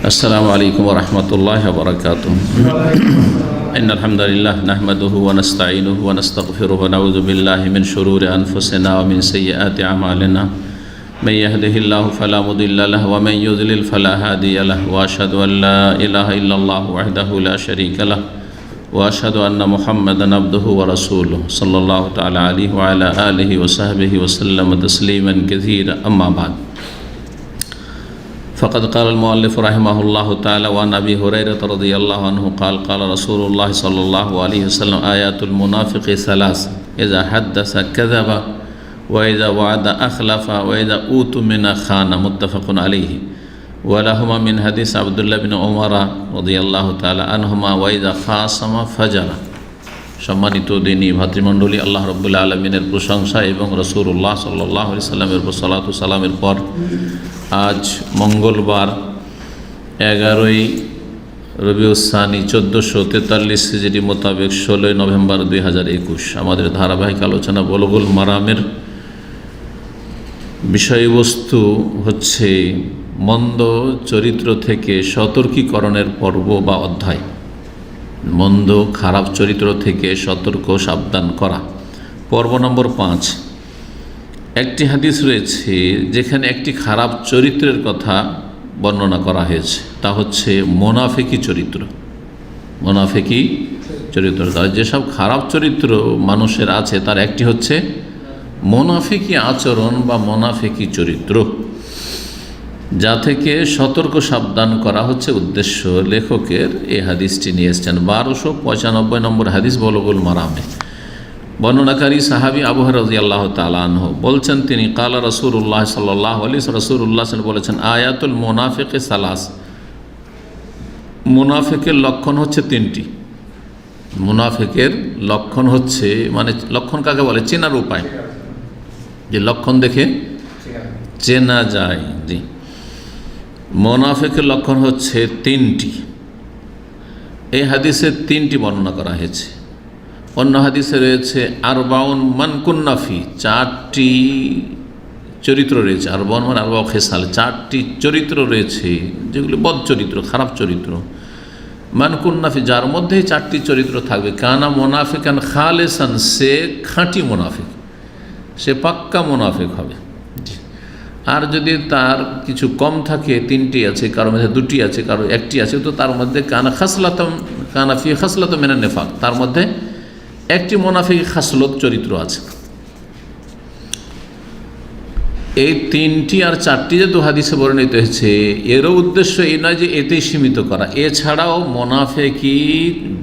السلام عليكم ورحمة الله وبركاته. إن الحمد لله نحمده ونستعينه ونستغفره ونعوذ بالله من شرور أنفسنا ومن سيئات أعمالنا. من يهده الله فلا مضل له ومن يضلل فلا هادي له، وأشهد أن لا إله إلا الله وحده لا شريك له، وأشهد أن محمدا عبده ورسوله صلى الله تعالى عليه وعلى آله وصحبه وسلم تسليما كثيرا. أما بعد، فقد قال المؤلف رحمه الله تعالى: وعن أبي هريرة رضي الله عنه قال: قال رسول الله صلى الله عليه وسلم: آيات المنافق ثلاث: إذا حدث كذب، وإذا وعد أخلف، وإذا أؤتمن خان. متفق عليه. ولهما من حديث عبد الله بن عمر رضي الله تعالى عنهما: وإذا خاصم فجر. সম্মানিত দিনী ভাতৃমণ্ডলী, আল্লাহ রাব্বুল আলামিনের প্রশংসা এবং রাসূলুল্লাহ সাল্লাল্লাহু আলাইহি সাল্লামের উপর সালাতু সালামের পর আজ মঙ্গলবার 11ই রবিউল সানি 1443 হিজরি মোতাবেক 16 নভেম্বর 2021 আমাদের ধারাবাহিক আলোচনা বুলুগুল মারামের বিষয়বস্তু হচ্ছে মন্দ চরিত্র থেকে সতর্কীকরণের পর্ব বা অধ্যায়। মন্দ খারাপ চরিত্র থেকে সতর্ক সাবধান করা। পর্ব নম্বর 5। একটি হাদিস রয়েছে যেখানে একটি খারাপ চরিত্রের কথা বর্ণনা করা হয়েছে, তা হচ্ছে মোনাফেকি চরিত্র। মোনাফেকি চরিত্র, তার যেসব খারাপ চরিত্র মানুষের আছে তার একটি হচ্ছে মোনাফেকি আচরণ বা মোনাফেকি চরিত্র, যা থেকে সতর্ক সাবধান করা হচ্ছে উদ্দেশ্য লেখকের এই হাদিসটি নিয়ে এসছেন। 1295 নম্বর হাদিস বুলুগুল মারামে। বর্ণনাকারী সাহাবী আবু হুরায়রা রাদিয়াল্লাহু তাআলা আনহু বলছেন, তিনি কালা রাসূলুল্লাহ সাল্লাল্লাহু আলাইহি ওয়াসাল্লাম, রাসূলুল্লাহ বলেছেন, আয়াতুল মুনাফিকি সালাস। মুনাফিকের লক্ষণ হচ্ছে 3টি। মুনাফিকের লক্ষণ হচ্ছে, মানে লক্ষণ কাকে বলে? চেনার উপায়, যে লক্ষণ দেখে চেনা যায়। জি, মুনাফিকের লক্ষণ হচ্ছে 3টি। এই হাদিসে 3টি বর্ণনা করা হয়েছে। অন্য হাদিসে রয়েছে আরবাউন মান কুন্নাফি, 4টি চরিত্র রয়েছে। আরবাউন মানে আরবাউ খেসাল, 4টি চরিত্র রয়েছে যেগুলি বদ চরিত্র, খারাপ চরিত্র। মান কুন্নাফি, যার মধ্যে 4টি চরিত্র থাকবে। কানা মুনাফিকান খালেসান, সে খাঁটি মুনাফিক, সে পাক্কা মুনাফিক হবে। আর যদি তার কিছু কম থাকে, 3টি আছে, কারোর মধ্যে 2টি আছে, কারো 1টি আছে, তো তার মধ্যে কানা ফি খাসলাত মিনান নিফাক, তার মধ্যে একটি মুনাফিক খাসলত চরিত্র আছে। এই 3টি আর 4টি যে 2 হাদিসে বর্ণিত হয়েছে, এরও উদ্দেশ্য এই নয় যে এতেই সীমিত করা। এছাড়াও মুনাফিকি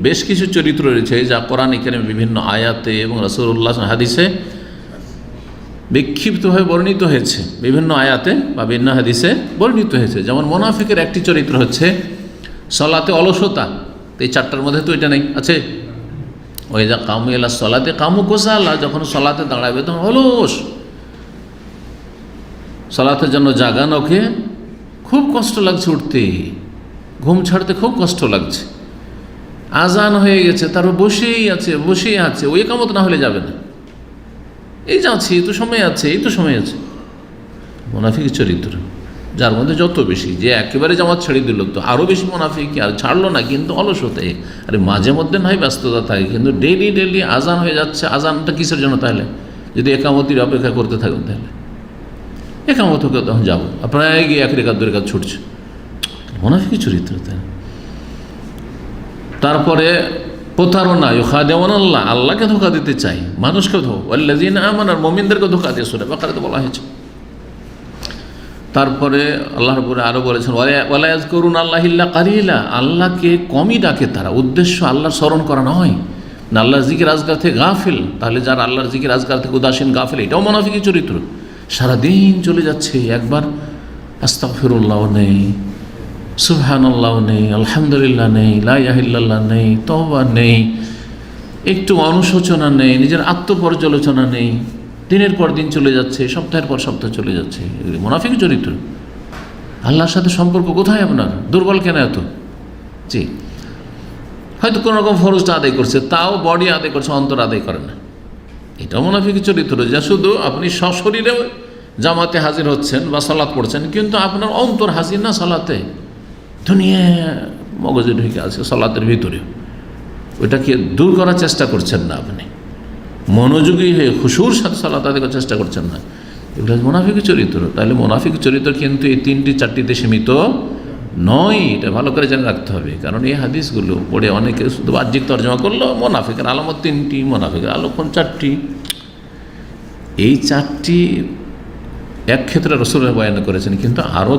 বেশ কিছু চরিত্র রয়েছে যা কোরআন কারীমে বিভিন্ন আয়াতে এবং রাসূলুল্লাহ হাদিসে বিক্ষিপ্তভাবে বর্ণিত হয়েছে, বিভিন্ন আয়াতে বা বিভিন্ন হাদিসে বর্ণিত হয়েছে। যেমন মুনাফিকের একটি চরিত্র হচ্ছে সলাতে অলসতা। তো এই 4টার মধ্যে তো এটা নেই, আছে। ওই যা কামু এলা সলাতে কামু কোসালা, যখন সলাতে দাঁড়াবে তখন অলস। সলাতের জন্য জাগানোকে খুব কষ্ট লাগছে, উঠতে ঘুম ছাড়তে খুব কষ্ট লাগছে। আজান হয়ে গেছে, তারপর বসেই আছে। ওই কামত না হলে যাবে না, এই যাচ্ছি, এই তো সময় আছে। মুনাফিক চরিত্র, যার মধ্যে যত বেশি, যে একেবারে জামাত ছেড়ে দিল তো আরও বেশি মুনাফিক, আর ছাড়লো না কিন্তু অলসতে। আরে মাঝে মধ্যে নয় ব্যস্ততা থাকে, কিন্তু ডেলি আজান হয়ে যাচ্ছে। আজানটা কিসের জন্য তাহলে? যদি একামতির অপেক্ষা করতে থাকুন, তাহলে একামত হোক, তখন যাবো। আপনারা গিয়ে 1 রেখাত 2 রেখাত ছুটছে, মুনাফিক চরিত্র। তারপরে প্রতারণা, ইউখাদিউন আল্লাহ, আল্লাহকে ধোঁকা দিতে চাই, মানুষকে ওয়াল্লাযীনা আমানু, মুমিনদেরকে ধোঁকা দিয়ে সূরা বাকারাতে বলা হয়েছে। তারপরে আল্লাহ রাব্বুল আরও বলেছেন, ওয়ালা ইয়াযকুরুনা আল্লাহ ইল্লা কালিলা, আল্লাহকে কমই ডাকে তারা। উদ্দেশ্য আল্লাহর স্মরণ করা নয়, না আল্লাহর জিকির আজগার থেকে গাফিল। তাহলে যারা আল্লাহর জিকির আজগার থেকে উদাসীন, গাফিল, এটাও মুনাফিকি চরিত্র। সারাদিন চলে যাচ্ছে, একবার আস্তাগফিরুল্লাহ নেই, সুবহানাল্লাহ নেই, আলহামদুলিল্লাহ নেই, লা ইলাহা ইল্লাল্লাহ নেই, তওবা নেই, একটু অনুশোচনা নেই, নিজের আত্মপর্যালোচনা নেই। দিনের পর দিন চলে যাচ্ছে, সপ্তাহের পর সপ্তাহ চলে যাচ্ছে। মুনাফিক চরিত্র। আল্লাহর সাথে সম্পর্ক কোথায় আপনার? দুর্বল কেন এত? জি, হয়তো কোনো রকম ফরজটা আদায় করছে, তাও বডি আদায় করছে, অন্তর আদায় করে না। এটা মুনাফিক চরিত্র, যা শুধু আপনি সশরীরে জামাতে হাজির হচ্ছেন বা সালাত পড়ছেন, কিন্তু আপনার অন্তর হাজির না সালাতে। দুনিয়া মগজে ঢুকে আছে সালাতের ভিতরে, ওইটাকে দূর করার চেষ্টা করছেন না আপনি, মনোযোগী হয়ে খুশুর সাথে সালাত আদায় করার চেষ্টা করছেন না, এগুলো মুনাফিকের চরিত্র। তাহলে মুনাফিকের চরিত্র কিন্তু এই 3টি 4টিতে সীমিত নয়, এটা ভালো করে জেনে রাখতে হবে। কারণ এই হাদিসগুলো পড়ে অনেকে শুধু বাহ্যিক তর্জমা করলো মুনাফিকের আলামত 3টি, মুনাফিকের লক্ষণ 4টি। এই 4টি এক ক্ষেত্রে রাসূলুল্লাহ বয়ান করেছেন, কিন্তু আরও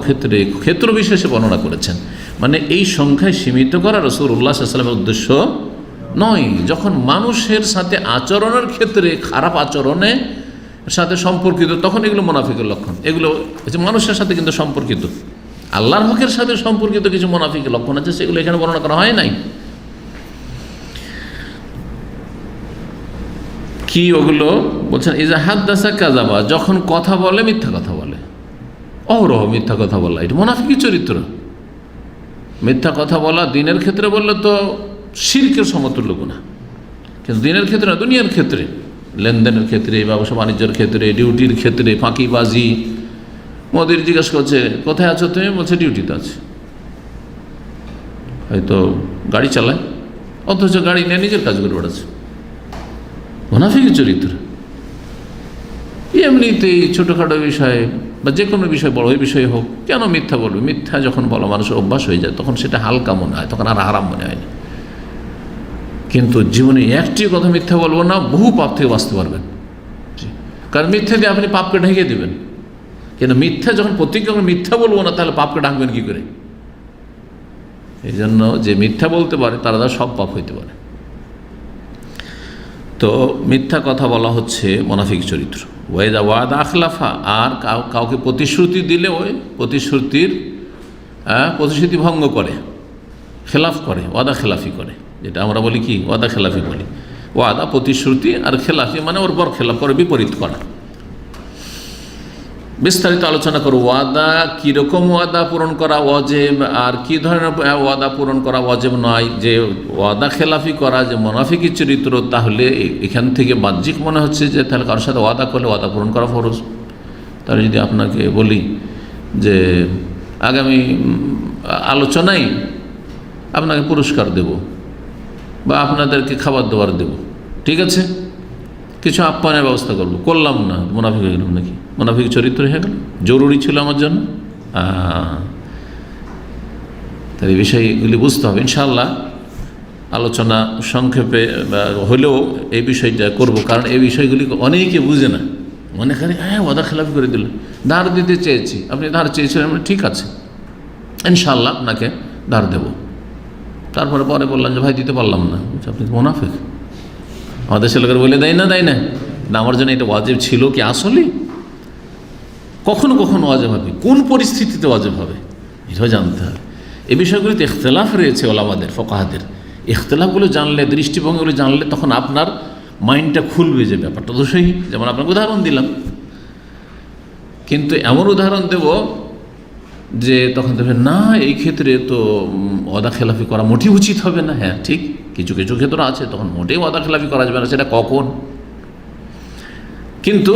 ক্ষেত্র বিশেষে বর্ণনা করেছেন। মানে এই সংখ্যায় সীমিত করা রাসূলুল্লাহ সাল্লাল্লাহু আলাইহি ওয়াসাল্লামের উদ্দেশ্য নয়। যখন মানুষের সাথে আচরণের ক্ষেত্রে খারাপ আচরণে সাথে সম্পর্কিত, তখন এগুলো মুনাফিকের লক্ষণ। এগুলো মানুষের সাথে কিন্তু সম্পর্কিত, আল্লাহর হকের সাথে সম্পর্কিত কিছু মুনাফিকের লক্ষণ আছে, সেগুলো এখানে বর্ণনা করা হয় নাই। কি ওগুলো বলছেন? ইজা হাদ্দাসা কাযাবা, যখন কথা বলে মিথ্যা কথা বলে, অহরহ মিথ্যা কথা বলা, এটা মুনাফিকের চরিত্র। মিথ্যা কথা বলা দিনের ক্ষেত্রে বললে তো শিরকের সমতুল্য গুনাহ, কিন্তু দিনের ক্ষেত্রে না, দুনিয়ার ক্ষেত্রে, লেনদেনের ক্ষেত্রে, ব্যবসা বাণিজ্যের ক্ষেত্রে, ডিউটির ক্ষেত্রে ফাঁকিবাজি। মোদির জিজ্ঞেস করছে কোথায় আছো তুমি, বলছে ডিউটিতে আছে, হয়তো গাড়ি চালায়, অথচ গাড়ি নিয়ে নিজের কাজ করে বেড়াচ্ছে, মুনাফিকের চরিত্র। এমনিতেই ছোটোখাটো বিষয়ে বা যে কোনো বিষয়, বড় বিষয় হোক, কেন মিথ্যা বলবে? মিথ্যা যখন বলা মানুষের অভ্যাস হয়ে যায়, তখন সেটা হালকা মনে হয়, তখন আর হারাম মনে হয় না। কিন্তু জীবনে একটি কথা মিথ্যা বলবো না, বহু পাপ থেকে বাঁচতে পারবেন। কারণ মিথ্যা দিয়ে আপনি পাপকে ঢেকে দেবেন, কিন্তু মিথ্যা যখন প্রতিজ্ঞা মিথ্যা বলবো না, তাহলে পাপকে ঢাকবেন কী করে? এই জন্য যে মিথ্যা বলতে পারে তারা সব পাপ হইতে পারে। তো মিথ্যা কথা বলা হচ্ছে মুনাফিক চরিত্র। ওয়াইদা ওয়াদা আখলাফা, আর কাউকে প্রতিশ্রুতি দিলে ওই প্রতিশ্রুতি ভঙ্গ করে, খেলাফ করে, ওয়াদা খেলাফি করে, যেটা আমরা বলি কি ওয়াদা খেলাফি বলি। ওয়াদা প্রতিশ্রুতি, আর খেলাফি মানে ওর বর খেলাফ করে, বিপরীত করা। বিস্তারিত আলোচনা করো ওয়াদা কীরকম ওয়াদা পূরণ করা ওয়াজিব, আর কী ধরনের ওয়াদা পূরণ করা ওয়াজিব নয়। যে ওয়াদা খেলাফি করা যে মুনাফিকি চরিত্র, তাহলে এখান থেকে বাহ্যিক মনে হচ্ছে যে তাহলে কারোর সাথে ওয়াদা করলে ওয়াদা পূরণ করা ফরজ। তাহলে যদি আপনাকে বলি যে আগামী আলোচনায় আপনাকে পুরস্কার দেব বা আপনাদেরকে খাবার দাবার দেব, ঠিক আছে, কিছু আপ্যায়নের ব্যবস্থা করবো, করলাম না, মুনাফিক হয়ে গেলাম নাকি? মুনাফিক চরিত্র হয়ে গেল, জরুরি ছিল আমার জন্য। তাই এই বিষয়গুলি বুঝতে হবে। ইনশাআল্লাহ আলোচনা সংক্ষেপে হলেও এই বিষয়টা করব, কারণ এই বিষয়গুলি অনেকে বুঝে না, মনে করে ওয়াদা খেলাফি করে দিল। ধার দিতে চেয়েছি, আপনি ধার চেয়েছিলেন, ঠিক আছে ইনশাআল্লাহ আপনাকে ধার দেব। তারপরে বললাম যে ভাই দিতে পারলাম না, আপনি মুনাফিক। আমাদের ছেলেকে বলে দেয় না আমার জন্য এটা ওয়াজিব ছিল কি? আসলে কখনো কখনো ওয়াজিব হবে, কোন পরিস্থিতিতে ওয়াজিব হবে এটাও জানতে হবে। এই বিষয়গুলিতে ইখতিলাফ রয়েছে ওলামাদের, ফকাহাদের। ইখতিলাফগুলো জানলে, দৃষ্টিভঙ্গিগুলো জানলে, তখন আপনার মাইন্ডটা খুলবে যে ব্যাপারটা তো সেই। যেমন আপনাকে উদাহরণ দিলাম, কিন্তু এমন উদাহরণ দেব যে তখন দেখবেন না এই ক্ষেত্রে তো ওয়াদা খেলাফি করা মোটেই উচিত হবে না। হ্যাঁ ঠিক, কিছু কিছু ক্ষেত্র আছে তখন মোটেই ওয়াদা খেলাফি করা যাবে না, সেটা কখন। কিন্তু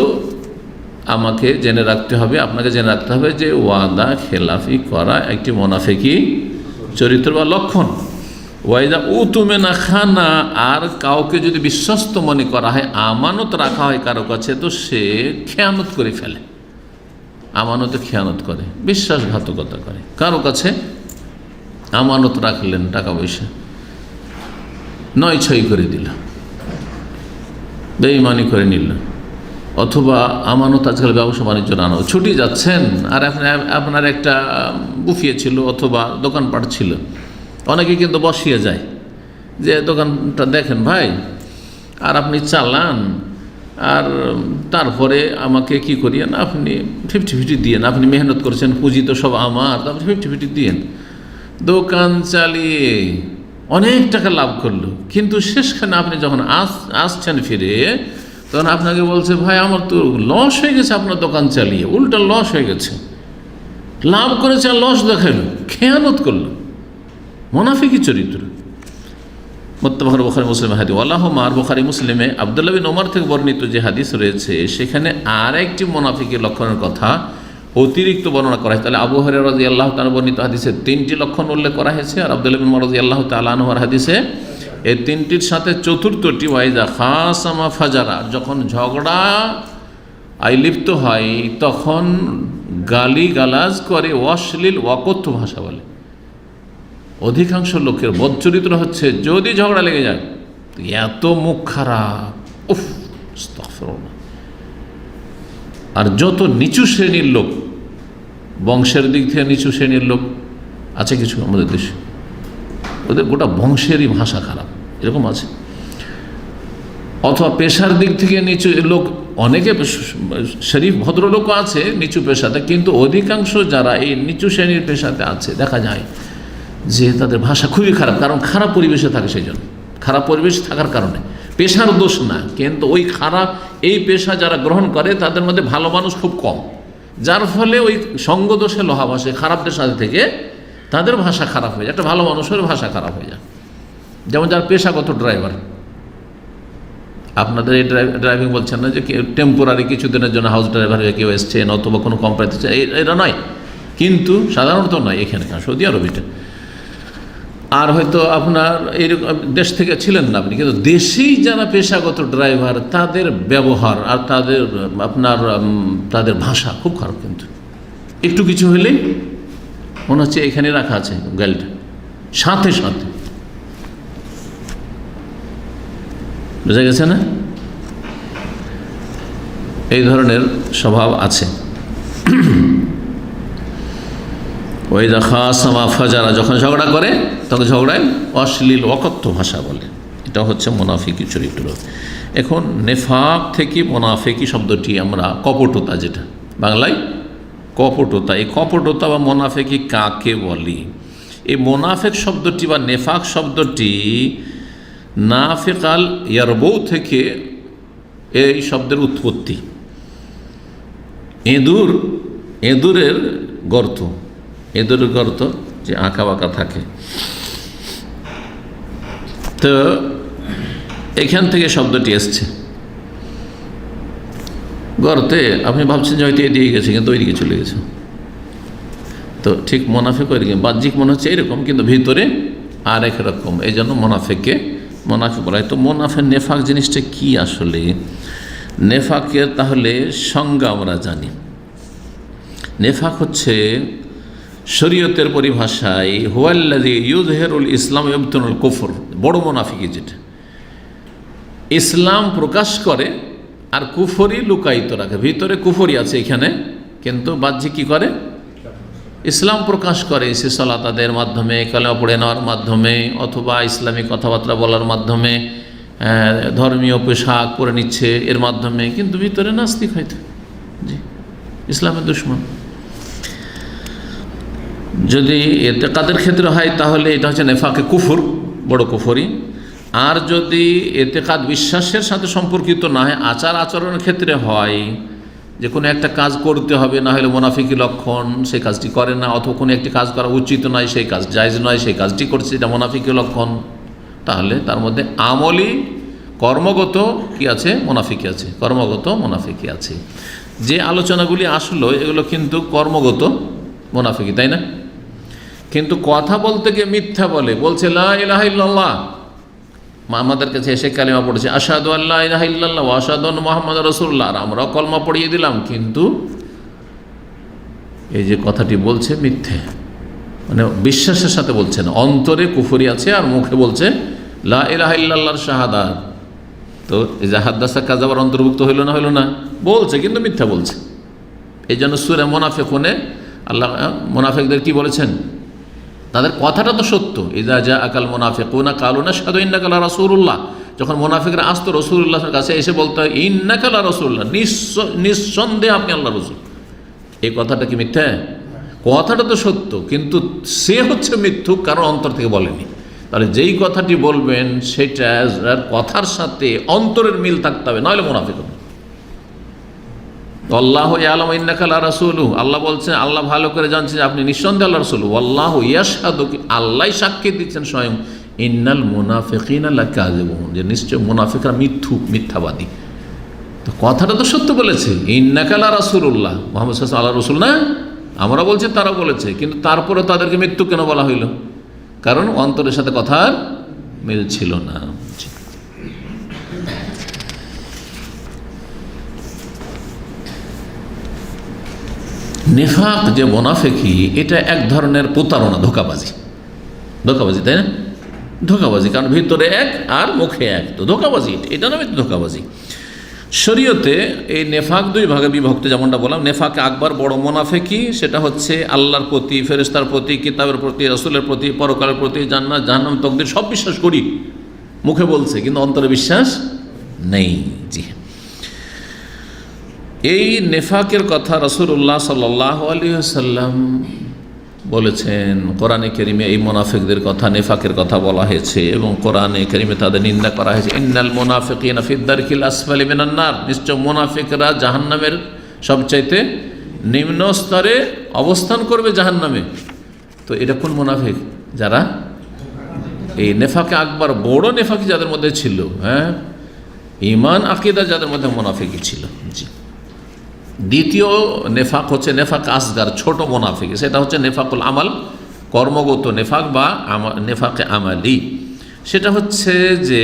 আমাকে জেনে রাখতে হবে, আপনাকে জেনে রাখতে হবে যে ওয়াদা খেলাফি করা একটি মুনাফিকি চরিত্র বা লক্ষণ। ওয়াইদা উতুমেনা খানা, আর কাউকে যদি বিশ্বস্ত মনে করা হয়, আমানত রাখা হয় কারো কাছে, তো সে খেয়ানত করে ফেলে, আমানতে খেয়ানত করে, বিশ্বাসঘাতকতা করে। কারো কাছে আমানত রাখলেন, টাকা পয়সা নয় ছয় করে দিল, বেঈমানি করে নিল, অথবা আমানত আজকাল ব্যবসা বাণিজ্য আনো, ছুটি যাচ্ছেন আর আপনার একটা বুফিয়ে ছিল অথবা দোকানপাট ছিল, অনেকে কিন্তু বসিয়ে যায় যে দোকানটা দেখেন ভাই, আর আপনি চালান, আর তারপরে আমাকে কি করিয়েন, আপনি 50-50 দিয়েন, আপনি মেহনত করেছেন, পুঁজি তো সব আমার, আপনি 50-50 দিয়েন। দোকান চালিয়ে অনেক টাকা লাভ করলো, কিন্তু শেষখানে আপনি যখন আসছেন ফিরে, তখন আপনাকে বলছে ভাই আমার তো লস হয়ে গেছে, আপনার দোকান চালিয়ে উল্টা লস হয়ে গেছে, লাভ করেছে আর লস দেখাইলো, খেয়ানত করলো, মুনাফিকি চরিত্র। মুত্তাফাক বুখারী মুসলিম হাদিস। আল্লাহুম্মা, আর বুখারী মুসলিমে আব্দুল্লাহ বিন ওমর থেকে বর্ণিত যে হাদিস রয়েছে, সেখানে আর একটি মুনাফিকের লক্ষণের কথা অতিরিক্ত বর্ণনা করা হয়। তাহলে আবু হুরায়রা রাদিয়াল্লাহু তাআলা বর্ণিত হাদিসে 3টি লক্ষণ উল্লেখ করা হয়েছে, আর আব্দুল্লাহ ইবনে উমর রাদিয়াল্লাহু তাআলা আনহুর হাদিসে এই 3টির সাথে চতুর্থটি ওয়াইদা খাসামা ফাজারা, যখন ঝগড়া লিপ্ত হয় তখন গালি গালাজ করে, অশ্লীল অকথ্য ভাষা বলে। অধিকাংশ লোকের বদচরিত্র হচ্ছে যদি ঝগড়া লেগে যায় এত মুখ খারাপ, উফ আস্তাগফিরুল্লাহ। আর যত নিচু শ্রেণীর লোক, বংশের দিক থেকে নিচু শ্রেণীর লোক আছে কিছু আমাদের দেশে, ওদের গোটা বংশেরই ভাষা খারাপ, এরকম আছে। অথবা পেশার দিক থেকে নিচু লোক, অনেকে শরীফ ভদ্রলোকও আছে নিচু পেশাতে, কিন্তু অধিকাংশ যারা এই নিচু শ্রেণীর পেশাতে আছে দেখা যায় যে তাদের ভাষা খুবই খারাপ, কারণ খারাপ পরিবেশে থাকে। সেই জন্য খারাপ পরিবেশ থাকার কারণে, পেশার দোষ না, কিন্তু ওই খারাপ এই পেশা যারা গ্রহণ করে তাদের মধ্যে ভালো মানুষ খুব কম, যার ফলে ওই সঙ্গ দোষে লোহা ভাসে, খারাপদের সাথে থেকে তাদের ভাষা খারাপ হয়ে যায়, একটা ভালো মানুষের ভাষা খারাপ হয়ে যায়। যেমন যার পেশাগত ড্রাইভার, আপনাদের এই ড্রাইভিং বলছেন না যে টেম্পোরারি কিছুদিনের জন্য হাউস ড্রাইভার হয়ে কেউ এসছেন অথবা কোনো কোম্পানিতে, এরা নয়, কিন্তু সাধারণত নয় এখানে, সৌদি আরবিটা। আর হয়তো আপনার এইরকম দেশ থেকে ছিলেন না আপনি, কিন্তু দেশেই যারা পেশাগত ড্রাইভার তাদের ব্যবহার আর তাদের ভাষা খুব খারাপ, কিন্তু একটু কিছু হলেই মনে হচ্ছে এখানে রাখা আছে গাড়িটা, সাথে সাথে, বুঝা গেছে না? এই ধরনের স্বভাব আছে। ওই খাসামা ফাজারা, যখন ঝগড়া করে তখন ঝগড়ায় অশ্লীল অকথ্য ভাষা বলে, এটা হচ্ছে মুনাফিকি চরিত্র। এখন নেফাক থেকে মুনাফিকি শব্দটি আমরা কপটতা, যেটা বাংলায় কপটতা, এই কপটতা বা মুনাফিকি কাকে বলি? এই মুনাফিক শব্দটি বা নেফাক শব্দটি নাফিকাল ইয়ারবৌ থেকে এই শব্দের উৎপত্তি। এঁদুরের গর্ত, এঁদুরের গর্ত যে আঁকা বাঁকা থাকে, তো এখান থেকে শব্দটি এসছে। গর্তে আপনি ভাবছেন যে হয়তো এদিকে গেছে, কিন্তু ওইদিকে চলে গেছে, তো ঠিক মুনাফিক ওইদিকে, বাহ্যিক মনে হচ্ছে এরকম, কিন্তু ভিতরে আর এক রকম, এই জন্য মুনাফিককে মুনাফিক বলা হয়। তো মুনাফিক, নেফাক জিনিসটা কি আসলে? নেফাকের তাহলে সংজ্ঞা আমরা জানি। নেফাক হচ্ছে শরীয়তের পরিভাষায় হুয়াল্লাযী ইউযহিরুল ইসলাম ওয়াইবতিনুল কুফর, বড় মুনাফিকি, যেটা ইসলাম প্রকাশ করে আর কুফরি লুকায়িত রাখে, ভিতরে কুফরি আছে এখানে, কিন্তু বাহ্যিক কী করে? ইসলাম প্রকাশ করে, সে সালাতের মাধ্যমে, কালেমা পড়ে নেওয়ার মাধ্যমে, অথবা ইসলামিক কথাবার্তা বলার মাধ্যমে, ধর্মীয় পোশাক পরে নিচ্ছে এর মাধ্যমে, কিন্তু ভিতরে নাস্তিক হয়তো, জি, ইসলামের দুশমন। যদি এতেকাদের ক্ষেত্রে হয় তাহলে এটা হচ্ছে নেফাকে কুফর, বড় কুফরি। আর যদি এতেকাদ বিশ্বাসের সাথে সম্পর্কিত না হয়, আচার আচরণের ক্ষেত্রে হয়, যে কোনো একটা কাজ করতে হবে, না হলে মুনাফিকি লক্ষণ, সেই কাজটি করে না, অথবা কোনো একটি কাজ করা উচিত নয়, সেই কাজ জায়েজ নয়, সেই কাজটি করছে, এটা মুনাফিকি লক্ষণ, তাহলে তার মধ্যে আমলি কর্মগত কি আছে? মুনাফিকি আছে, কর্মগত মুনাফিকি আছে। যে আলোচনাগুলি আসলো এগুলো কিন্তু কর্মগত মুনাফিকি, তাই না? কিন্তু কথা বলতে গিয়ে মিথ্যা বলছে লা ইলাহা ইল্লাল্লাহ, আমাদের কাছে এসে কালিমা পড়েছে আশহাদু আল্লা ইলাহা ইল্লাল্লাহ ওয়া আশহাদু আন্না মুহাম্মাদুর রাসূলুল্লাহ, আর আমরাও কলমা পড়িয়ে দিলাম, কিন্তু এই যে কথাটি বলছে মিথ্যে, মানে বিশ্বাসের সাথে বলছে না, অন্তরে কুফরি আছে আর মুখে বলছে লা ইলাহা ইল্লাল্লাহর শাহাদাত। তো এই যে হাদ্দাসা কাযাবার অন্তর্ভুক্ত হইল না? বলছে কিন্তু মিথ্যা বলছে। এই জন্য সূরা মুনাফিকুনে আল্লাহ মুনাফিকদের কি বলেছেন? তাদের কথাটা তো সত্য, ইযা জাআকাল মুনাফিকুনা ক্বালু নাশহাদু ইন্নাকা লা রাসূলুল্লাহ, যখন মুনাফিকরা আসতো রাসূলুল্লাহর কাছে এসে বলতো ইন্নাকা লা রাসূলুল্লাহ, নিঃসন্দেহে আপনি আল্লাহর রাসূল, এই কথাটা কি মিথ্যা? কথাটা তো সত্য, কিন্তু সে হচ্ছে মিথ্যুক, কারণ অন্তর থেকে বলেনি। তাহলে যেই কথাটি বলবেন সেটা কথার সাথে অন্তরের মিল থাকতে হবে, নাহলে মুনাফিক হবে। আল্লাহু ইয়ালামু ইন্নাকা লা রাসূলুহু, আল্লাহ বলছেন, আল্লাহ ভালো করে জানছেন আপনি নিঃসন্দেহে আল্লাহর রাসূল। আল্লাহু ইয়াশহাদু, আল্লাহ সাক্ষী দিচ্ছেন স্বয়ং, ইন্নাল মুনাফিকিনা লাকাযিবুন, যে নিশ্চয় মুনাফিকরা মিথ্যাবাদী। তো কথাটা তো সত্য বলেছে, ইন্নাকা লা রাসূলুল্লাহ, মুহাম্মদ সাল্লাল্লাহু আলাইহি রাসূল না, আমরা বলছি তারা বলেছে, কিন্তু তারপরে তাদেরকে মৃত্যু কেন বলা হইল? কারণ অন্তরের সাথে কথার মিল ছিল না। নেফাক যে মুনাফিকি, এটা এক ধরনের প্রতারণা, ধোঁকাবাজি, তাই না? ধোঁকাবাজি, কারণ ভিতরে এক আর মুখে এক, তো ধোঁকাবাজি, এটা নামে ধোঁকাবাজি। শরীয়তে এই নেফাক দুই ভাগে বিভক্ত, যেমনটা বললাম। নেফাক আকবর, বড় মুনাফিকি, সেটা হচ্ছে আল্লাহর প্রতি, ফেরেশতার প্রতি, কিতাবের প্রতি, রাসূলের প্রতি, পরকালের প্রতি, জান্নাত জাহান্নাম তাকদীর সব বিশ্বাস করি, মুখে বলছে কিন্তু অন্তরে বিশ্বাস নেই। জি, এই নেফাকের কথা রাসূলুল্লাহ সাল্লাল্লাহু আলাইহি ওয়াসাল্লাম বলেছেন। কোরআনে কারিমে এই মুনাফিকদের কথা, নেফাকের কথা বলা হয়েছে এবং কোরআনে কারিমে তাদের নিন্দা করা হয়েছে। ইন্নাল মুনাফিকিনা ফিদ দারকিল আসফালি মিনান নার, নিশ্চয় মুনাফিকরা জাহান্নামের সবচাইতে নিম্ন স্তরে অবস্থান করবে, জাহান্নামে। তো এটা কোন মুনাফিক? যারা এই নেফাকে আকবর, বড় নেফাকি যাদের মধ্যে ছিল, হ্যাঁ, ঈমান আকীদা যাদের মধ্যে মুনাফিকি ছিল। জি, দ্বিতীয় নেফাক হচ্ছে নেফাক আসগার, ছোট মুনাফিক, সেটা হচ্ছে নেফাকুল আমাল, কর্মগত নেফাক বা নেফাকে আমালি। সেটা হচ্ছে যে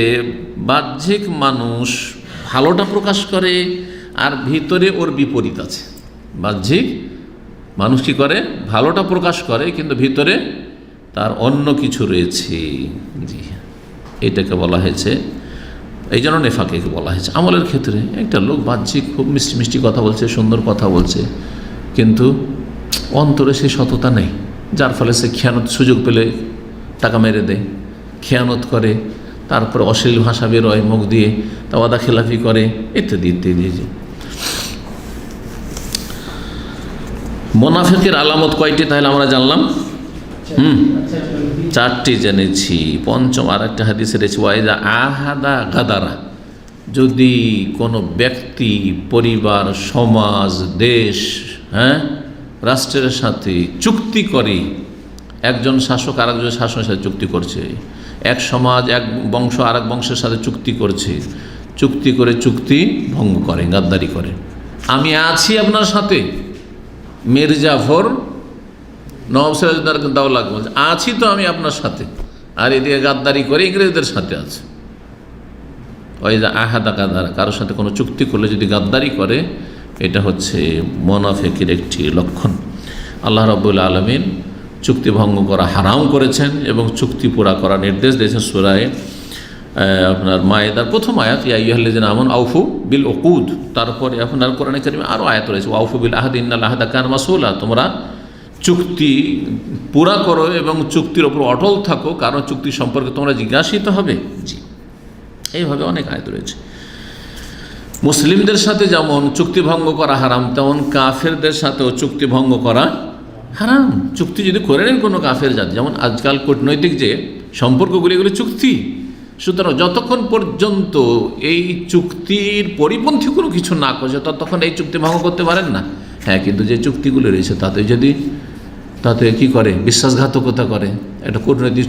বাহ্যিক মানুষ ভালোটা প্রকাশ করে আর ভিতরে ওর বিপরীত আছে। বাহ্যিক মানুষ কী করে? ভালোটা প্রকাশ করে, কিন্তু ভিতরে তার অন্য কিছু রয়েছে। জি, এটাকে বলা হয়েছে, এই জন্য নেফাকে বলা হয়েছে। আমলের ক্ষেত্রে একটা লোক বাহ্যিক খুব মিষ্টি মিষ্টি কথা বলছে, সুন্দর কথা বলছে, কিন্তু অন্তরে সে সততা নেই, যার ফলে সে খেয়ানত, সুযোগ পেলে টাকা মেরে দেয়, খেয়ানত করে, তারপরে অশ্লীল ভাষা বেরোয় মুখ দিয়ে, তা ওয়াদা খেলাফি করে, ইত্যাদি ইত্যাদি। মুনাফিকের আলামত কয়টি তাহলে আমরা জানলাম? চারটি জেনেছি। পঞ্চম আর একটা হাদিসে রয়েছে, ওয়াইদা আহাদা গাদারা, যদি কোনো ব্যক্তি, পরিবার, সমাজ, দেশ, হ্যাঁ, রাষ্ট্রের সাথে চুক্তি করে, একজন শাসক আর একজন শাসনের সাথে চুক্তি করছে, এক সমাজ, এক বংশ আর এক বংশের সাথে চুক্তি করছে, চুক্তি করে চুক্তি ভঙ্গ করে, গাদ্দারি করে। আমি আছি আপনার সাথে, মীর জাফর নওয়াব সিরাজউদ্দৌলা বলছে, আছি তো আমি আপনার সাথে, আর এদিকে গাদ্দারি করে ইংরেজদের সাথে আছে। ওই যে আহাদা গাদারা, কারোর সাথে কোনো চুক্তি করলে যদি গাদ্দারি করে, এটা হচ্ছে মুনাফিকের একটি লক্ষণ। আল্লাহ রাব্বুল আলামিন চুক্তি ভঙ্গ করা হারাম করেছেন এবং চুক্তি পুরা করার নির্দেশ দিয়েছেন সূরা আপনার মায়েদার প্রথম আয়াত, ইয়া আইয়ুহাল্লাযিনা আমানু আউফু বিল উকুদ। তারপরে আপনার কোরআনে কারিমে আরও আয়াত রয়েছে, আউফু বিল আহদি ইন্নাল আহদা কানা মাসউলা, তোমরা চুক্তি পুরা করো এবং চুক্তির ওপর অটল থাকো, কারণ চুক্তি সম্পর্কে তোমরা জিজ্ঞাসিত হবে। জি, এইভাবে অনেক আয়াত রয়েছে। মুসলিমদের সাথে যেমন চুক্তি ভঙ্গ করা হারাম, তেমন কাফেরদের সাথেও চুক্তি ভঙ্গ করা হারাম। চুক্তি যদি করে নেন কোনো কাফের জাতি, যেমন আজকাল কূটনৈতিক যে সম্পর্কগুলি, এগুলি চুক্তি। সুতরাং যতক্ষণ পর্যন্ত এই চুক্তির পরিপন্থী কোনো কিছু না করছে, ততক্ষণ এই চুক্তি ভঙ্গ করতে পারেন না। হ্যাঁ, কিন্তু যে চুক্তিগুলি রয়েছে তাতে কি করে? বিশ্বাসঘাতকতা করে। একটা কূটনৈতিক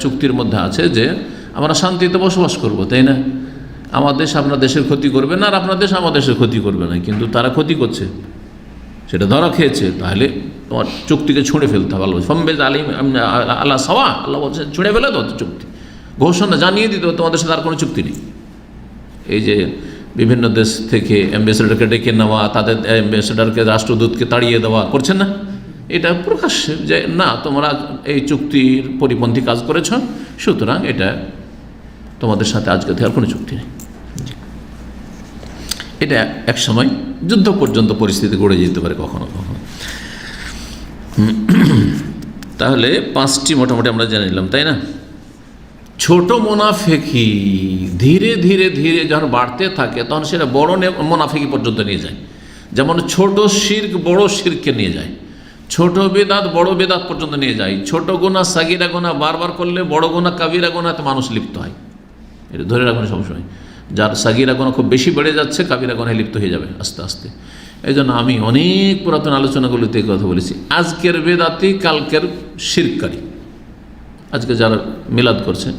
চুক্তির মধ্যে আছে যে আমরা শান্তিতে বসবাস করব, তাই না? আমার দেশ আপনার দেশের ক্ষতি করবে না, আর আপনার দেশ আমার দেশের ক্ষতি করবে না, কিন্তু তারা ক্ষতি করছে, সেটা ধরা খেয়েছে, তাহলে তোমার চুক্তিকে ছুঁড়ে ফেলতে হবে। আল্লাহ সম্বেজ আলিম আল্লাহ সাওয়া, আল্লাহ বলছে ছুঁড়ে ফেলে তো চুক্তি, ঘোষণা জানিয়ে দিত তোমাদের সাথে আর কোনো চুক্তি নেই। এই যে বিভিন্ন দেশ থেকে অ্যাম্বাসেডারকে ডেকে নেওয়া, তাদের অ্যাম্বাসেডারকে, রাষ্ট্রদূতকে তাড়িয়ে দেওয়া করছেন না, এটা প্রকাশ্যে যে না, তোমরা এই চুক্তির পরিপন্থী কাজ করেছ, সুতরাং এটা তোমাদের সাথে আজকে থেকে আর কোনো চুক্তি নেই। এটা এক সময় যুদ্ধ পর্যন্ত পরিস্থিতি গড়ে যেতে পারে কখনো কখনো। তাহলে পাঁচটি মোটামুটি আমরা জেনে নিলাম, তাই না? ছোট মুনাফিকি ধীরে ধীরে ধীরে যখন বাড়তে থাকে, তখন সেটা বড় মুনাফিকি পর্যন্ত নিয়ে যায়। যেমন ছোট শিরক বড় শিরকে নিয়ে যায়, ছোট বেদাত বড় বেদাত পর্যন্ত নিয়ে যায়, ছোট গুনাহ সাগীরা গুনাহ বারবার করলে বড় গুনাহ কাবিরা গুনাহতে মানুষ লিপ্ত হয়। এটা ধরে রাখবেন সবসময়, যার সাগীরা গুনাহ খুব বেশি বেড়ে যাচ্ছে, কাবিরা গুনাহে লিপ্ত হয়ে যাবে আস্তে আস্তে। এই জন্য আমি অনেক পুরাতন আলোচনাগুলিতে এই কথা বলেছি, আজকের বেদাতি কালকের শিরকারী। আজকে যারা মিলাদ করছে,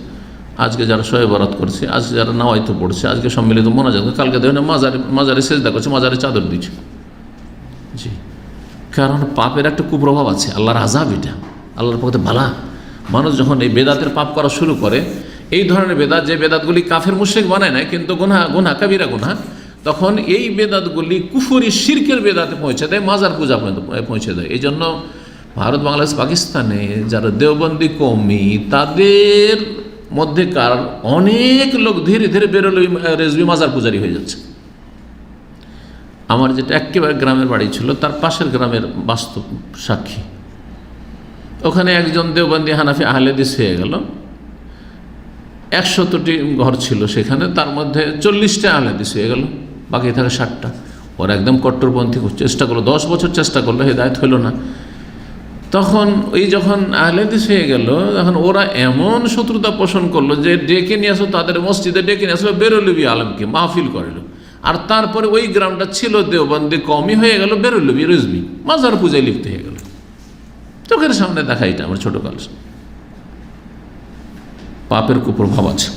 আজকে যারা শোয়ে বরাত করছে, আজকে যারা নাওয়াইতে পড়ছে, আজকে সম্মিলিত মোনাজাত, কালকে দেখেন মাজারে সেজদা করছে, মাজারে চাদর দিচ্ছে। জি, কারণ পাপের একটা কুপ্রভাব আছে, আল্লাহর আযাব এটা, আল্লাহর পক্ষে বালা। মানুষ যখন এই বেদাতের পাপ করা শুরু করে, এই ধরনের বেদাত, যে বেদাতগুলি কাফের মুশরিক বানায় না কিন্তু গুনাহ কাবিরা গুনাহ, তখন এই বেদাতগুলি কুফরি শিরকের বেদাতে পৌঁছে দেয়, মাজার পূজা পর্যন্ত পৌঁছে দেয়। এই জন্য ভারত, বাংলাদেশ, পাকিস্তানে যারা দেওবন্দি কওমি, তাদের মধ্যেকার অনেক লোক ধীরে ধীরে বেরোলই রেজবি মাজার পূজারি হয়ে যাচ্ছে। আমার যেটা একেবারে গ্রামের বাড়ি ছিল, তার পাশের গ্রামের বাস্তব সাক্ষী। ওখানে একজন দেওবন্দি হানাফি আহলে হাদিস হয়ে গেল। 100টি ঘর ছিল সেখানে, তার মধ্যে 40টা আহলে হাদিস হয়ে গেল, বাকি থাকে 60টা। ওরা একদম কট্টরপন্থী চেষ্টা করলো, 10 বছর চেষ্টা করলো, হেদায়েত হইল না। তখন ওই যখন আহলে হাদিস হয়ে গেল, তখন ওরা এমন শত্রুতা পোষণ করলো যে ডেকে নিয়ে আসলো, তাদের মসজিদে ডেকে নিয়ে আসলো বেরলবি আলমকে, মাহফিল করলো। আর তারপরে ওই গ্রামটা ছিল দেওবন্দি কওমি, হয়ে গেল বেরলবি রেজবি, মাজার পূজায় লিপ্ত হয়ে গেল। চোখের সামনে দেখা, এটা আমার ছোটকাল। পাপের কুপ্রভাব আছে।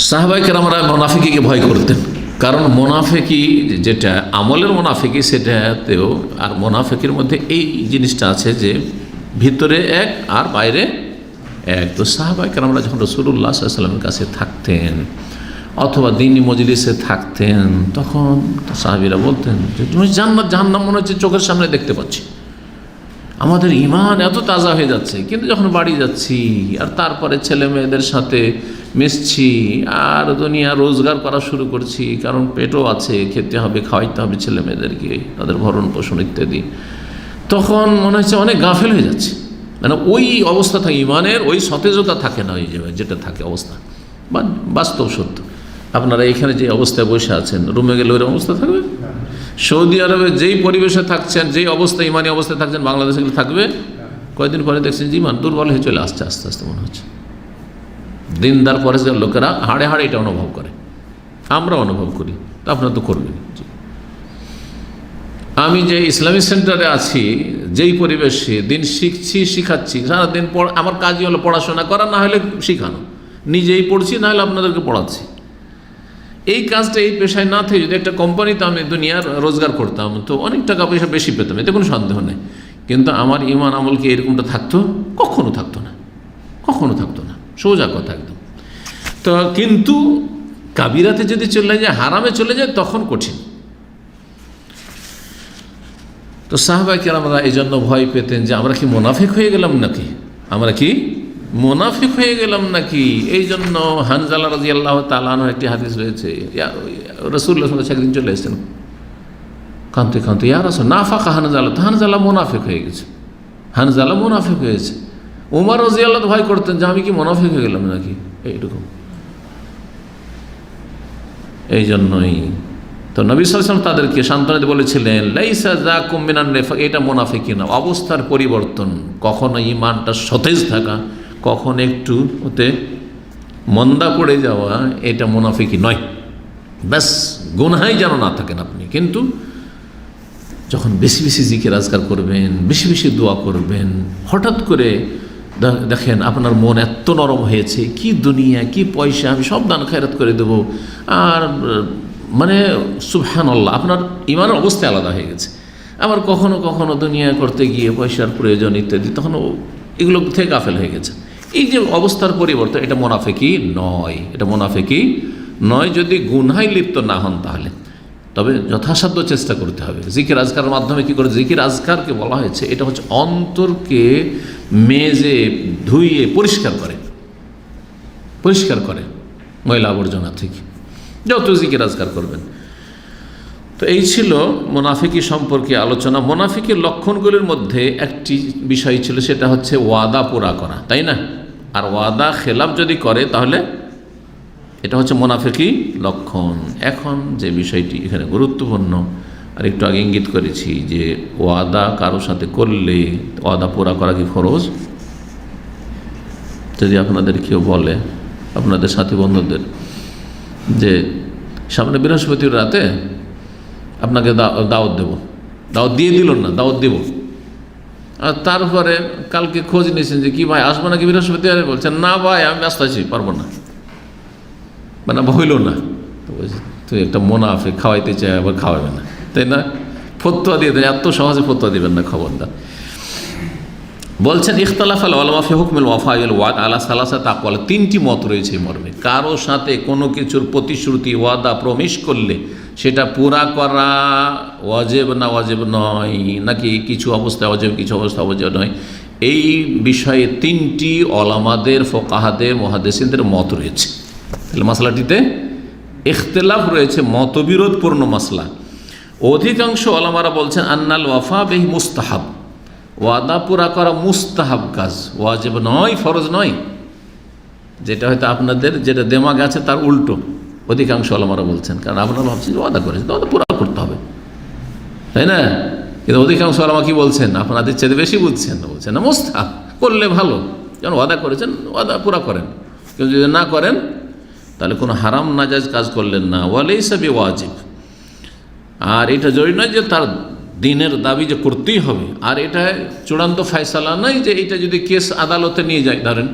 সাহাবায়ে কেরামরা মুনাফিকীকে ভয় করতেন, কারণ মুনাফিকী যেটা আমলের মুনাফিকী সেটাতেও, আর মুনাফিকের মধ্যে এই জিনিসটা আছে যে ভিতরে এক আর বাইরে এক। তো সাহাবায়ে কেরামরা যখন রাসূলুল্লাহ সাল্লাল্লাহু আলাইহি ওয়াসাল্লামের কাছে থাকতেন অথবা দ্বীনি মজলিসে থাকতেন, তখন সাহাবীরা বলতেন যে তুমি জান্নাত জাহান্নাম মনে হচ্ছে চোখের সামনে দেখতে পাচ্ছি, আমাদের ঈমান এত তাজা হয়ে যাচ্ছে। কিন্তু যখন বাড়ি যাচ্ছি আর তারপরে ছেলে মেয়েদের সাথে মিশছি আর দুনিয়া রোজগার করা শুরু করছি, কারণ পেটও আছে, খেতে হবে, খাওয়াইতে হবে ছেলে মেয়েদেরকে, তাদের ভরণ পোষণ ইত্যাদি, তখন মনে হচ্ছে অনেক গাফেল হয়ে যাচ্ছে। মানে ওই অবস্থা থাকে, ঈমানের ওই সতেজতা থাকে না, ওই যেটা থাকে অবস্থা, বা বাস্তব সত্য। আপনারা এখানে যে অবস্থায় বসে আছেন, রুমে গেলে ওই অবস্থা থাকবে? সৌদি আরবে যেই পরিবেশে থাকছেন, যেই অবস্থা ইমানি অবস্থায় থাকছেন, বাংলাদেশে গেলে থাকবে? কয়েকদিন পরে দেখছেন যে ইমান দুর্বল হয়ে চলে আসছে, আস্তে আস্তে মনে হচ্ছে। দিনদার পরেজগার লোকেরা হাড়ে হাড়ে এটা অনুভব করে, আমরা অনুভব করি, তা আপনারা তো করবেন। আমি যে ইসলামিক সেন্টারে আছি, যেই পরিবেশে দিন শিখছি, শিখাচ্ছি, সারাদিন আমার কাজই হলো পড়াশোনা করা, না হলে শিখানো। নিজেই পড়ছি, না হলে আপনাদেরকে পড়াচ্ছি। এই কাজটা, এই পেশায় না থেকে যদি একটা কোম্পানিতে আমি দুনিয়ার রোজগার করতাম, তো অনেক টাকা পয়সা বেশি পেতাম, এতে কোনো সন্দেহ নেই। কিন্তু আমার ঈমান আমল কি এরকমটা থাকতো? কখনো থাকতো না, কখনো থাকতো না, সোজা কথা একদম। তো কিন্তু কাবিরাতে যদি চলে যায়, হারামে চলে যায়, তখন কঠিন। তো সাহাবায়ে কেরামরা এই জন্য ভয় পেতেন যে আমরা কি মুনাফিক হয়ে গেলাম নাকি, আমরা কি মুনাফিক হয়ে গেলাম নাকি। এই জন্য হানজালা রাদিয়াল্লাহু তাআলা আনহু একটি হাদিস রয়েছে, রাসূলুল্লাহ সাল্লাল্লাহু আলাইহি ওয়াসাল্লাম একদিন চলে এসেছেন কাঁদতে কাঁদতে, ইয়া রাসূল নাফাকা হানজালা, তো হানজালা মুনাফিক হয়ে গেছে, হানজালা মুনাফিক হয়েছে। ওমর রাদিয়াল্লাহু ভয় করতেন যে আমি কি মুনাফিক হয়ে গেলাম নাকি, এইরকম। এই জন্যই তো নবী সাল্লাল্লাহু আলাইহি ওয়াসাল্লাম তাদেরকে সান্ত্বনা দিয়ে বলেছিলেন, লাইসা যাকুম মিনান নিফাক, এটা মুনাফিকি না, অবস্থার পরিবর্তন, কখনো ঈমানটা সতেজ থাকা, কখন একটু ওতে মন্দা পড়ে যাওয়া, এটা মুনাফিকি নয়। ব্যাস গুনাহাই যেন না থাকেন আপনি। কিন্তু যখন বেশি বেশি জিকির আজকার করবেন, বেশি বেশি দোয়া করবেন, হঠাৎ করে দেখেন আপনার মন এত নরম হয়েছে, কি দুনিয়া, কি পয়সা, আমি সব দান খায়রাত করে দেবো, আর মানে সুবহানাল্লাহ, আপনার ঈমানের অবস্থা আলাদা হয়ে গেছে। আবার কখনো কখনো দুনিয়া করতে গিয়ে পয়সার প্রয়োজন ইত্যাদি, তখন এগুলো থেকে গাফেল হয়ে গেছে। এই যে অবস্থার পরিবর্তন, এটা মুনাফিকি নয়, এটা মুনাফিকি নয় যদি গুনাহে লিপ্ত না হন তাহলে। তবে যথাসাধ্য চেষ্টা করতে হবে। জিকির আজকারের মাধ্যমে কী করে? জিকির আজকারকে বলা হয়েছে এটা হচ্ছে অন্তরকে মেজে ধুইয়ে পরিষ্কার করে ময়লা আবর্জনা থেকে, যত জিকির আজকার করবেন। তো এই ছিল মুনাফিকি সম্পর্কে আলোচনা। মুনাফিকের লক্ষণগুলির মধ্যে একটি বিষয় ছিল, সেটা হচ্ছে ওয়াদা পুরা করা, তাই না? আর ওয়াদা খেলাফ যদি করে তাহলে এটা হচ্ছে মুনাফিকি লক্ষণ। এখন যে বিষয়টি এখানে গুরুত্বপূর্ণ, আর একটু আগে ইঙ্গিত করেছি যে ওয়াদা কারোর সাথে করলে ওয়াদা পুরা করা কি ফরজ? যদি আপনাদের কেউ বলে, আপনাদের সাথী বন্ধুদের, যে সামনে বৃহস্পতির রাতে আপনাকে দাওয়াত দেব, দাওয়াত দিয়ে দিল না, দাওয়াত দেব। আর তারপরে কালকে খোঁজ নিয়েছেন যে কি ভাই আসবো নাকি বৃহস্পতিবারে, বলছেন না ভাই আমি ব্যস্ত আছি, পারবো না, মানে হইল না। তো বলছি তুই একটা মুনাফিক, খাওয়াইতে চাই আবার খাওয়াবে না, তাই না? ফতোয়া দিয়ে দেয়, এত সহজে ফতোয়া দিবেন না, খবরদার। বলছেন ইখতালাফ আল উলামা ফি হুকমিল ওয়াফাইল ওয়াদ আলা সালাসাত আকওয়াল, তিনটি মত রয়েছে এই মর্মে। কারো সাথে কোনো কিছুর প্রতিশ্রুতি ওয়াদা প্রমিস করলে সেটা পুরা করা ওয়াজিব না ওয়াজিব নয়, নাকি কিছু অবস্থায় ওয়াজিব কিছু অবস্থা ওয়াজিব নয়, এই বিষয়ে তিনটি ওলামাদের, ফোকাহাদের, মুহাদ্দিসিনদের মত রয়েছে। তাহলে মাসলাটিতে ইখতিলাফ রয়েছে, মতবিরোধপূর্ণ মাসলা। অধিকাংশ ওলামারা বলছেন আন্নাল ওয়াফা বিহি মুস্তাহাব, ওয়াদা পুরা করা মুস্তাহাব কাজ, ওয়াজিব নয়, ফরজ নয়। যেটা হয়তো আপনাদের যেটা দেমাগে আছে তার উল্টো অধিকাংশ ওলামারা বলছেন, কারণ আপনারা ভাবছেন যে ওয়াদা করেছেন, ওয়াদা পুরা করতে হবে, তাই না? কিন্তু অধিকাংশ ওলামা কি বলছেন? আপনাদের চেয়ে বেশি বুঝছেন, বলছেন না মুস্তাহাব, করলে ভালো, যেমন ওয়াদা করেছেন ওয়াদা পুরা করেন, কিন্তু যদি না করেন তাহলে কোনো হারাম নাজায়েজ কাজ করলেন না, ওয়ালাইসা বিওয়াজিব। আর এটা জরুরি নয় যে তার দিনের দাবি যে করতেই হবে, আর এটা চূড়ান্ত ফয়সালা নয় যে এটা যদি কেস আদালতে নিয়ে যায়, ধরেন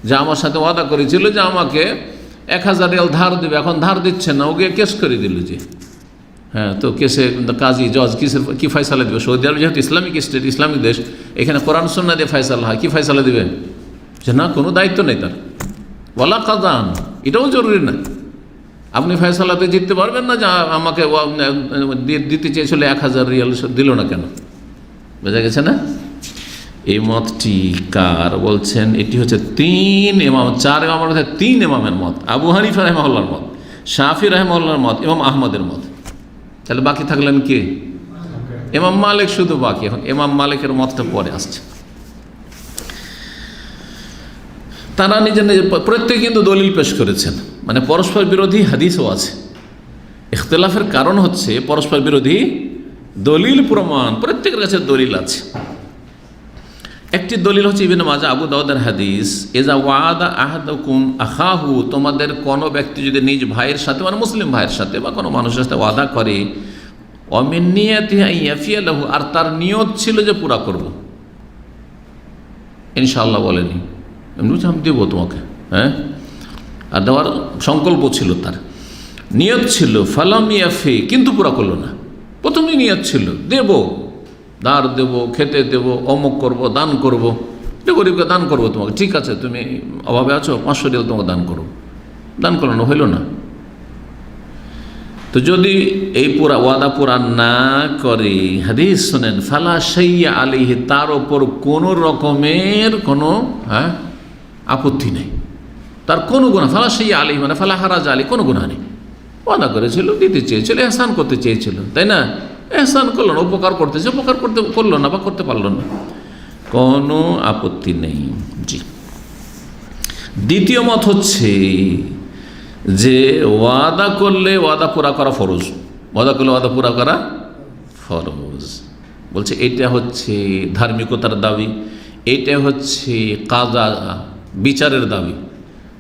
যে আমার সাথে ওয়াদা করেছিল যে আমাকে 1000 রিয়াল ধার দেবে, এখন ধার দিচ্ছে না, ওকে কেস করে দিল যে, হ্যাঁ, তো কেসে কাজী জজ কিসের কি ফয়সালা দেবে? সৌদি আরব যেহেতু ইসলামিক স্টেট, ইসলামিক দেশ, এখানে কোরআন সুন্নাহ দিয়ে ফয়সালা হয়, কি ফয়সালা দেবে? যে না, কোনো দায়িত্ব নেই তার, ওয়ালা কাযান, এটাও জরুরি না। আপনি ফয়সালাতে জিততে পারবেন না যে আমাকে দিতে চেয়েছিল 1000 রিয়াল, দিল না কেন? বোঝা গেছে না? এই মতটি কার বলছেন? এটি হচ্ছে 3 ইমাম, 4 ইমামের মধ্যে 3 ইমামের মত। আবু হানিফা রাহিমাহুল্লাহর মত, শাফি রাহিমাহুল্লাহর মত, ইমাম আহমদের মত। তাহলে বাকি থাকলেন কে? ইমাম মালিক শুধু বাকি। এখন ইমাম মালিকের মতটা পরে আসছে। তারা নিজের নিজের প্রত্যেকে কিন্তু দলিল পেশ করেছেন, মানে পরস্পর বিরোধী হাদিসও আছে। ইখতিলাফের কারণ হচ্ছে পরস্পর বিরোধী দলিল প্রমাণ, প্রত্যেকের কাছে দলিল আছে। একটি দলিল হচ্ছে ইবনে মাজাহ, আবু দাউদের হাদিস, ইজা ওয়াদা আহাদুকুম আখাহু, তোমাদের কোনো ব্যক্তি যদি নিজ ভাইয়ের সাথে, মানে মুসলিম ভাইয়ের সাথে বা কোনো মানুষের সাথে ওয়াদা করে, অমিন নিয়াতিহি আন ইয়াফিয়ালাহু, আর তার নিয়ত ছিল যে পুরা করব, ইনশাআল্লাহ বলেনি, এমনি আমি দেবো তোমাকে, হ্যাঁ, আর দেওয়ার সংকল্প ছিল, তার নিয়ত ছিল, ফালাম ইয়াফি, কিন্তু পুরা করলো না। প্রথমেই নিয়ত ছিল দেব, ধার দেব, খেতে দেব, অমুক করব, দান করব, গরিবকে দান করব তোমাকে, ঠিক আছে তুমি অভাবে আছো, 500 রিয়াল তোমাকে দান করব, দান করলো না, হইল না। তো যদি এই পুরা ওয়াদা পুরা না করে, হাদিস শোনেন, ফালা শাইয়া আলাইহি, তার ওপর কোনো রকমের কোনো আপত্তি নেই, তার কোনো গুনাহ, ফালা শাইয়া আলাইহি মানে ফালা হারাজ আলাইহি, কোনো গুনাহ নেই। ওয়াদা করেছিল, দিতে চেয়েছিল, এহসান করতে চেয়েছিল, তাই না? এহসান করলো না, উপকার করতেছে, উপকার করলো না বা করতে পারলো না, কোনো আপত্তি নেই। জি। দ্বিতীয় মত হচ্ছে যে ওয়াদা করলে ওয়াদা পুরা করা ফরজ, ওয়াদা করলে ওয়াদা পুরা করা ফরজ। বলছে এটা হচ্ছে ধার্মিকতার দাবি, এটা হচ্ছে কাজা, বিচারের দাবি।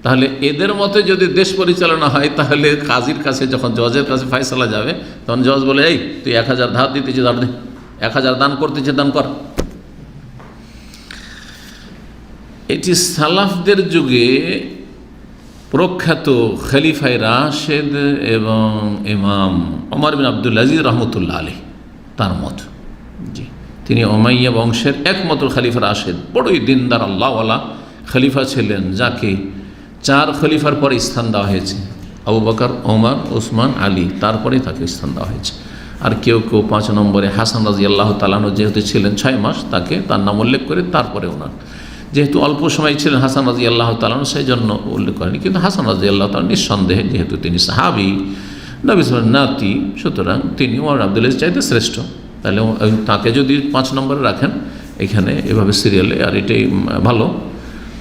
তাহলে এদের মতে যদি দেশ পরিচালনা হয়, তাহলে কাজীর কাছে যখন জজের কাছে ফয়সালা যাবে, তখন জজ বলে, এই তুই 1000 ধার দিতেছিস, ধার দে, 1000 দান করতেছিস, দান কর। এটি সালাফদের যুগে প্রখ্যাত খলিফায়ে রাশেদ এবং ইমাম ওমর বিন আব্দুল আজিজ রহমতুল্লাহ আলাইহ তার মত। জি, তিনি উমাইয়া বংশের একমাত্র খলিফা রাশেদ, বড়ই দিনদার আল্লাহওয়ালা খলিফা ছিলেন, যাকে 4 খলিফার পরে স্থান দেওয়া হয়েছে, আবু বকর, ওমর, ওসমান, আলী, তারপরেই তাকে স্থান দেওয়া হয়েছে। আর কেউ কেউ 5 নম্বরে হাসান রাদিয়াল্লাহু তাআলা আনহু যেহেতু ছিলেন 6 মাস, তাকে তার নাম উল্লেখ করে তারপরে ওনার, যেহেতু অল্প সময় ছিলেন হাসান রাদিয়াল্লাহু তাআলা আনহু, সেই জন্য উল্লেখ করেনি। কিন্তু হাসান রাদিয়াল্লাহু তাআলা নিঃসন্দেহে, যেহেতু তিনি সাহাবী, নবী সাল্লাল্লাহু আলাইহি নাতি, সুতরাং তিনি ওমর আব্দুল আজিজ চাইতে শ্রেষ্ঠ। তাহলে তাকে যদি 5 নম্বরে রাখেন এখানে এভাবে সিরিয়ালে, আর এটাই ভালো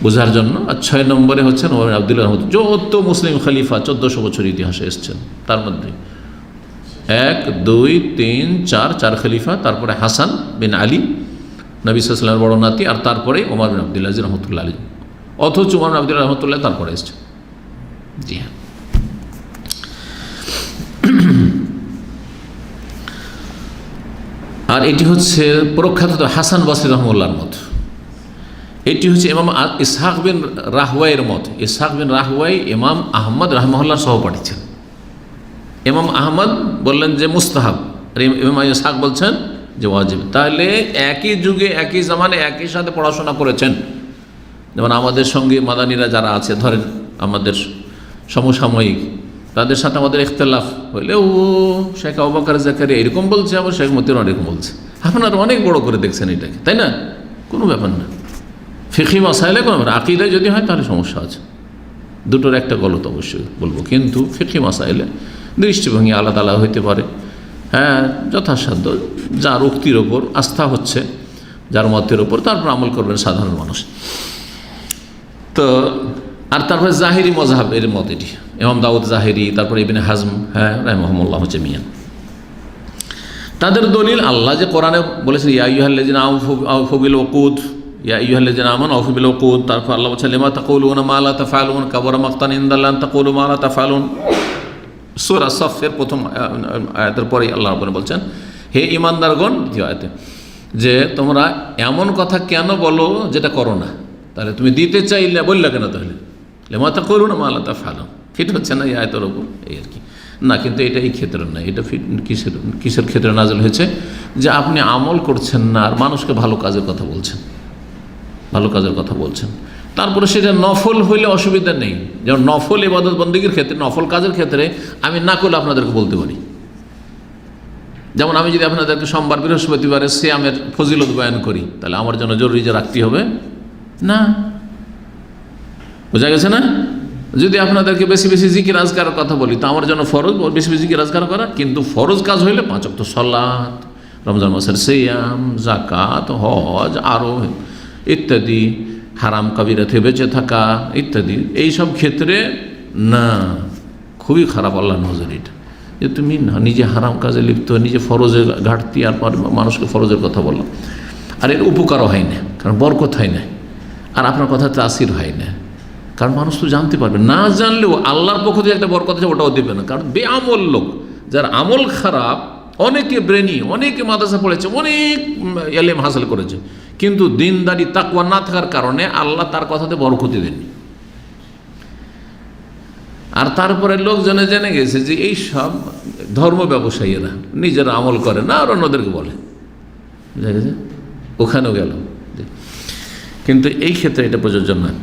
বোঝার জন্য। আর 6 নম্বরে হচ্ছেন ওমর আব্দুল্লাহ রহমত। যত মুসলিম খলিফা 1400 বছর ইতিহাসে এসছেন, তার মধ্যে 1, 2, 3, 4 খলিফা, তারপরে হাসান বিন আলী, নবী সাল্লাল্লাহু আলাইহি ওয়াসাল্লামের বড় নাতি, আর তারপরে ওমর বিন আব্দুল আজিজ রহমতুল্লাহ আলাইহি। অথচ ওমর বিন আব্দুল্লাহ রহমতুল্লাহ তারপরে এসছে। জি হ্যাঁ। আর এটি হচ্ছে প্রখ্যাত হাসান বসরি রহমুল্লাহর মত। এটি হচ্ছে ইমাম ইসহাক বিন রাহওয়াইয়ের মত। ইসহাক বিন রাহওয়াই ইমাম আহমদ রাহমাহুল্লাহর সহপাঠী ছিলেন। ইমাম আহমদ বললেন যে মুস্তাহাব, আর ইমাম ইসহাক বলছেন যে ওয়াজিব। তাহলে একই যুগে একই জামানে একই সাথে পড়াশোনা করেছেন। যেমন আমাদের সঙ্গে মাদানীরা যারা আছে, ধরেন আমাদের সমসাময়িক, তাদের সাথে আমাদের ইখতিলাফ হইলে ও শেখ আবু বকর জাকারিয়া এরকম বলছে, আবার শেখ মতিউর এরকম বলছে। আপনারা অনেক বড় করে দেখছেন এটাকে, তাই না? কোনো ব্যাপার না। ফিকহি মাসাইলে কোনো ব্যাপার, আকীদায় যদি হয় তাহলে সমস্যা আছে, দুটোর একটা গলত অবশ্যই বলবো। কিন্তু ফিকহি মাসাইলে দৃষ্টিভঙ্গি আলাদা আলাদা হইতে পারে। হ্যাঁ, যথাসাধ্য যার উক্তির ওপর আস্থা হচ্ছে, যার মতের ওপর, তারপর আমল করবেন সাধারণ মানুষ। তো আর তারপরে জাহেরি মজহাব এর মত, এটি ইমাম দাউদ জাহেরি, তারপরে ইবনে হাজম, হ্যাঁ রাহিমাহুল্লাহ জামিয়ান। তাদের দলিল আল্লাহ যে কোরআনে বলেছেন ইয়া আইয়ুহাল্লাযিনা আউফু বিল উকুদ, ইয়া আইয়ুহাল্লাযিনা আমানু আউফু বিল উকুদ। তারপর আল্লাহ বলেছেন লিমা তাকুলুনা মা লা তাফআলুন কাবুরা মাকতান ইনদাল্লাহি আন তাকুলু মা লা তাফআলুন। সূরা সাফের প্রথম আয়াতের পরেই আল্লাহ রাব্বুল বলছেন হে ঈমানদারগণ, দ্বিতীয় আয়াতে, যে তোমরা এমন কথা কেন বলো যেটা করো না। তাহলে তুমি দিতে চাইলে বললা কেন? তাহলে লিমা তাকুলুনা মা লা তাফআলুন, ফিট হচ্ছে না এই আয়াতের ওপর, এই আর কি না। কিন্তু এটা এই ক্ষেত্রে না, এটা কিসের ক্ষেত্রে নাযিল হয়েছে? যে আপনি আমল করছেন না আর মানুষকে ভালো কাজের কথা বলছেন, ভালো কাজের কথা বলছেন। তারপরে সেটা নফল হইলে অসুবিধা নেই। যেমন নফল ইবাদত বন্দেগীর ক্ষেত্রে, নফল কাজের ক্ষেত্রে আমি না করলে আপনাদেরকে বলতে পারি। যেমন আমি যদি আপনাদেরকে সোমবার বৃহস্পতিবারে সিয়ামের ফজিলত বয়ান করি, তাহলে আমার জন্য জরুরি যে রাখতে হবে না, বোঝা গেছে না? যদি আপনাদেরকে বেশি বেশি জিকির আজকারের কথা বলি, তো আমার জন্য ফরজ বেশি বেশি জিকির আজকার করা। কিন্তু ফরজ কাজ হইলে 5 ওয়াক্ত সালাত, রমজান মাসের সিয়াম, যাকাত, হজ, আরও ইত্যাদি, হারাম কাবিরা থেকে বেঁচে থাকা ইত্যাদি, এই সব ক্ষেত্রে না, খুবই খারাপ আল্লাহর নজর এটা, যে তুমি না নিজে হারাম কাজে লিপ্ত, নিজে ফরজের ঘাটতি, আর মানুষকে ফরজের কথা বললাম, আর এর উপকারও হয় না, কারণ বরকত হয় না, আর আপনার কথা তাসির হয় না, কারণ মানুষ তো জানতে পারবে। না জানলেও আল্লাহর পক্ষ থেকে একটা বরকত আছে, ওটাও দেবে না। কারণ বেআমল লোক, যার আমল খারাপ, অনেকে ব্রেনি, অনেকে মাদ্রাসা পড়েছে, অনেক ইলম হাসিল করেছে, কিন্তু দিনদারি তাকওয়া না থাকার কারণে আল্লাহ তার কথাতে বরকত দেননি। আর তারপরে লোক জেনে গেছে যে এই সব ধর্ম ব্যবসায়ীরা নিজেরা আমল করে না, আর অন্যদেরকে বলে, বুঝা গেছে? ওখানেও গেল। কিন্তু এই ক্ষেত্রে এটা প্রযোজ্য নয়।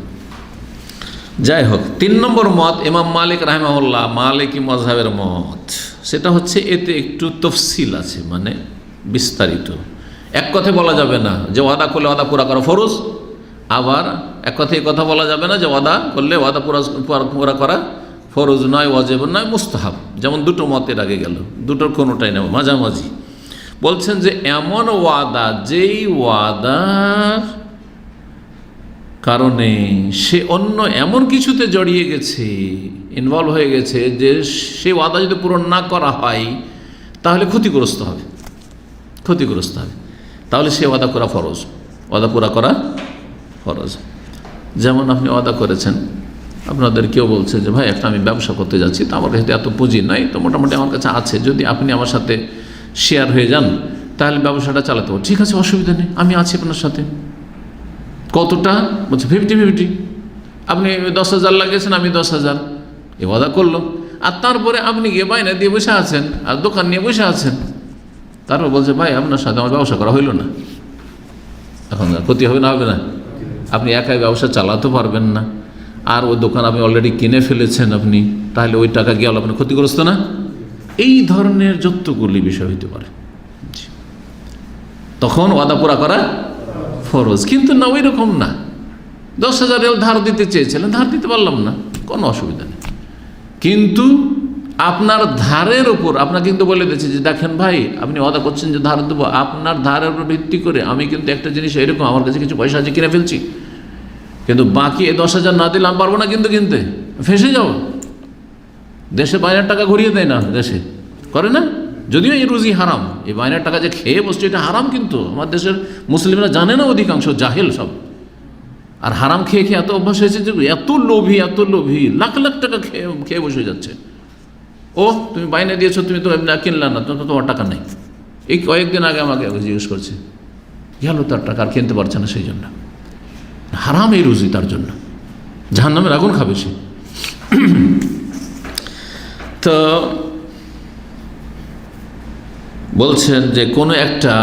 যাই হোক, 3 নম্বর মত ইমাম মালিক রাহিমাহুল্লাহ, মালিকি মযহাবের মত, সেটা হচ্ছে এতে একটু তফসিল আছে, মানে বিস্তারিত। এক কথায় বলা যাবে না যে ওয়াদা করলে ওয়াদা পুরা করা ফরজ, আবার এক কথায় কথা বলা যাবে না যে ওয়াদা করলে ওয়াদা পুরা করা ফরজ নয়, ওয়াজিব নয়, মুস্তাহাব। যেমন দুটো মতের আগে গেল, দুটোর কোনোটাই না, মাঝামাঝি। বলছেন যে এমন ওয়াদা, যেই ওয়াদার কারণে সে অন্য এমন কিছুতে জড়িয়ে গেছে, ইনভলভ হয়ে গেছে, যে সে ওয়াদা যদি পূরণ না করা হয় তাহলে ক্ষতিগ্রস্ত হবে, তাহলে সে ওয়াদা করা ফরজ, ওয়াদা পুরা করা ফরজ। যেমন আপনি ওয়াদা করেছেন, আপনাদের কেউ বলছে যে ভাই একটা আমি ব্যবসা করতে যাচ্ছি, তো আমার কাছে এত পুঁজি নাই, তো মোটামুটি আমার কাছে আছে, যদি আপনি আমার সাথে শেয়ার হয়ে যান তাহলে ব্যবসাটা চালাতে পারবো। ঠিক আছে, অসুবিধা নেই, আমি আছি আপনার সাথে। কতটা? বলছে 50-50। আপনি 10,000 লাগিয়েছেন, আমি 10,000, এ ওয়াদা করলো। আর তারপরে আপনি গিয়ে বাইনা দিয়ে বসে আছেন আর দোকান নিয়ে বসে আছেন, তারপর বলছে ভাই আপনার সাথে আমার ব্যবসা করা হইল না, এখন ক্ষতি হবে না? হবে না? আপনি একাই ব্যবসা চালাতে পারবেন না, আর ওই দোকান আপনি অলরেডি কিনে ফেলেছেন আপনি, তাহলে ওই টাকা গিয়ে আপনার ক্ষতিগ্রস্ত না? এই ধরনের যতগুলি বিষয় হইতে পারে, তখন ওয়াদা পুরা করা ফরজ। কিন্তু না, ওই রকম না। 10,000 ধার দিতে চেয়েছিলেন, ধার দিতে পারলাম না, কোনো অসুবিধা নেই। কিন্তু আপনার ধারের ওপর আপনাকে কিন্তু বলে দিয়েছে যে দেখেন ভাই, আপনি ওয়াদা করছেন যে ধার দেবো, আপনার ধারের উপর ভিত্তি করে আমি কিন্তু একটা জিনিস এরকম, আমার কাছে কিছু পয়সা আছে, কিনে ফেলছি, কিন্তু বাকি 10,000 না দিলে আমি পারবো না কিন্তু কিনতে, ফেঁসে যাও। দেশে বাইরের টাকা ঘুরিয়ে দেয় না, দেশে করে না, যদিও এই রুজি হারাম, এই বাইরের টাকা যে খেয়ে বসছে এটা হারাম, কিন্তু আমার দেশের মুসলিমরা জানে না, অধিকাংশ জাহেল সব। আর হারাম খেয়ে খেয়ে এত অভ্যাস হয়েছে যে এত লোভী, লাখ লাখ টাকা খেয়ে বসে যাচ্ছে। ও তুমি বাইনে দিয়েছো, তুমি তো কিনলা না, তোমার টাকা নেই, এই কয়েকদিন আগে আমাকে জিজ্ঞেস করছে গেল তার টাকা আর কিনতে পারছে না, সেই জন্য হারাম এই রুজি তার জন্য, জাহান্নামের আগুন খাবে সে। তো বলছেন যে কোনো একটা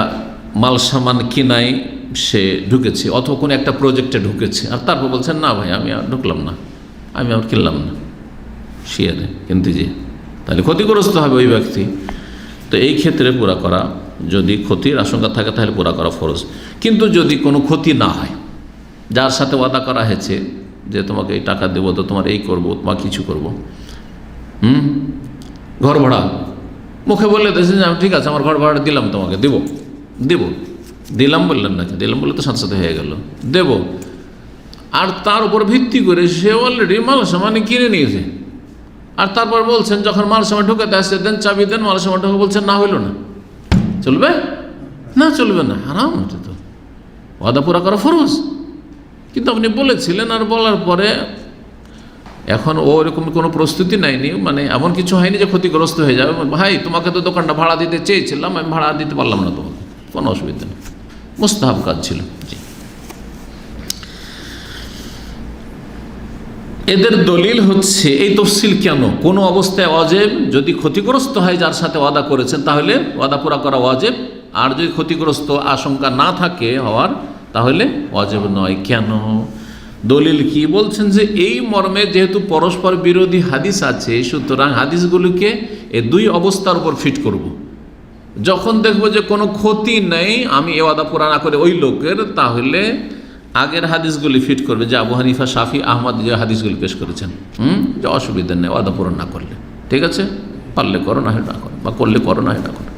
মাল সামান কিনাই সে ঢুকেছে অথবা কোনো একটা প্রজেক্টে ঢুকেছে, আর তারপর বলছেন না ভাই আমি আর ঢুকলাম না, আমি আর কিনলাম না শেয়ারে কিনতে যে, তাহলে ক্ষতিগ্রস্ত হবে ওই ব্যক্তি। তো এই ক্ষেত্রে পুরা করা, যদি ক্ষতির আশঙ্কা থাকে তাহলে পুরা করা ফরজ। কিন্তু যদি কোনো ক্ষতি না হয়, যার সাথে ওয়াদা করা হয়েছে যে তোমাকে এই টাকা দেবো, তো তোমার এই করবো, তোমার কিছু করবো, ঘর ভাড়া মুখে বললে দেখছেন যে ঠিক আছে আমার ঘর ভাড়া দিলাম, তোমাকে দেবো দিলাম বললেন নাকি, দিলাম বললে তো সাথে সাথে হয়ে গেল, দেব। আর তার উপর ভিত্তি করে সে অলরেডি মাল সামান কিনে নিয়েছে, আর তারপর বলছেন যখন মাল সামান ঢুকাতে আসছে দেন চাবি দেন, মাল সামান ঢুকে বলছেন না হইল না, চলবে না? চলবে না, হারাম। এটা তো ওয়াদা পুরা করা ফরজ, কিন্তু আপনি বলেছিলেন, আর বলার পরে এখন ওরকম কোনো প্রস্তুতি নেয়নি, মানে এমন কিছু হয়নি যে ক্ষতিগ্রস্ত হয়ে যাবে। ভাই তোমাকে তো দোকানটা ভাড়া দিতে চেয়েছিলাম, আমি ভাড়া দিতে পারলাম না, তোমাকে কোনো অসুবিধা নেই, মুস্তাহাব কাজ ছিল। জি, এদের দলিল হচ্ছে এই তফসিল কেন, কোনো অবস্থায় ওয়াজিব, যদি ক্ষতিগ্রস্ত হয় যার সাথে ওয়াদা করেছেন তাহলে ওয়াদা পুরা করা ওয়াজিব, আর যদি ক্ষতিগ্রস্ত আশঙ্কা না থাকে হওয়ার তাহলে ওয়াজিব নয়। কেন? দলিল কি বলছেন যে এই মর্মে যেহেতু পরস্পর বিরোধী হাদিস আছে, সুতরাং হাদিসগুলিকে এই দুই অবস্থার উপর ফিট করব। যখন দেখব যে কোনো ক্ষতি নেই, আমি এ ওয়াদা পুরা না করে ওই লোকের, তাহলে আগের হাদিসগুলি ফিট করবে, যে আবু হানিফা, শাফি, আহমদ যে হাদিসগুলি পেশ করেছেন, যে অসুবিধা নেই ওয়াদা পূরণ না করলে, ঠিক আছে, পারলে করো না হয় না করো, বা করলে করো না হয় না করো।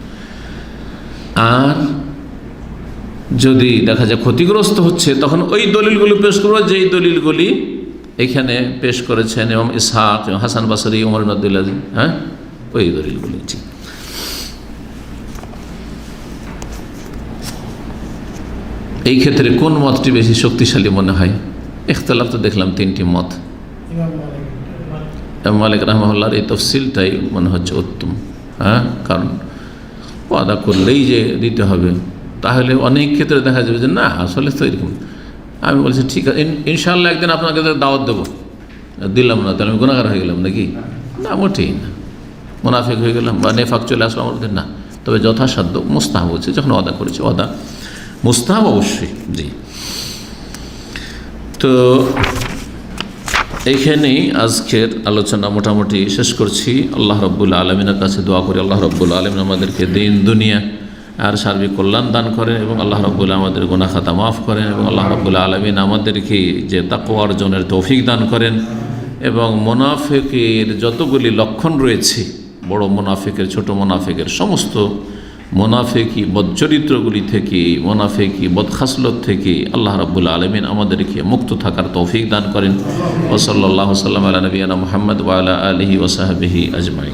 আর যদি দেখা যায় ক্ষতিগ্রস্ত হচ্ছে, তখন ওই দলিলগুলি পেশ করবো যেই দলিলগুলি এখানে পেশ করেছেন এবং ইসহাক, হাসান বাসরি, ওমর ইবনে আব্দুল আজিজ, ওই দলিলগুলি। জি, এই ক্ষেত্রে কোন মতটি বেশি শক্তিশালী মনে হয়? ইখতিলাফ তো দেখলাম তিনটি মত। ইমাম মালিক রাহমাহুল্লাহর এই তফসিলটাই মনে হচ্ছে উত্তম, কারণ ওয়াদা করলেই যে দিতে হবে, তাহলে অনেক ক্ষেত্রে দেখা যাবে যে না আসলে তো এরকম। আমি বলছি ঠিক আছে ইনশাআল্লাহ একদিন আপনাকে দাওয়াত দেবো, দিলাম না তাহলে আমি গুনাহগার হয়ে গেলাম নাকি? না, মোটেই না, মুনাফিক হয়ে গেলাম বা নেফাক চলে আসলো আমার মধ্যে, না। তবে যথাসাধ্য মুস্তাহাব হচ্ছে, যখন ওয়াদা করেছে ওয়াদা মুস্তাহাব অবশ্যই। জি, তো এইখানেই আজকের আলোচনা মোটামুটি শেষ করছি। আল্লাহ রাব্বুল আলামিনের কাছে দোয়া করি আল্লাহ রাব্বুল আলামিন আমাদেরকে দিন দুনিয়া আর সার্বিক কল্যাণ দান করেন, এবং আল্লাহ রাব্বুল আমাদের গুনাহ খাতা মাফ করেন, এবং আল্লাহ রাব্বুল আলামিন আমাদেরকে যে তাকওয়া অর্জনের তৌফিক দান করেন, এবং মুনাফিকের যতগুলি লক্ষণ রয়েছে, বড় মুনাফিকের, ছোট মুনাফিকের, সমস্ত মুনাফিকি বদচরিত্রগুলি থেকে, মুনাফিকি বদখাসলত থেকে আল্লাহ রাব্বুল আলামিন আমাদেরকে মুক্ত থাকার তৌফিক দান করেন। ওয়া সাল্লাল্লাহু সাল্লাম আলা নবিয়িনা মুহাম্মদ ওয়া আলা আলিহি ওয়া সাহবিহি আজমাইন।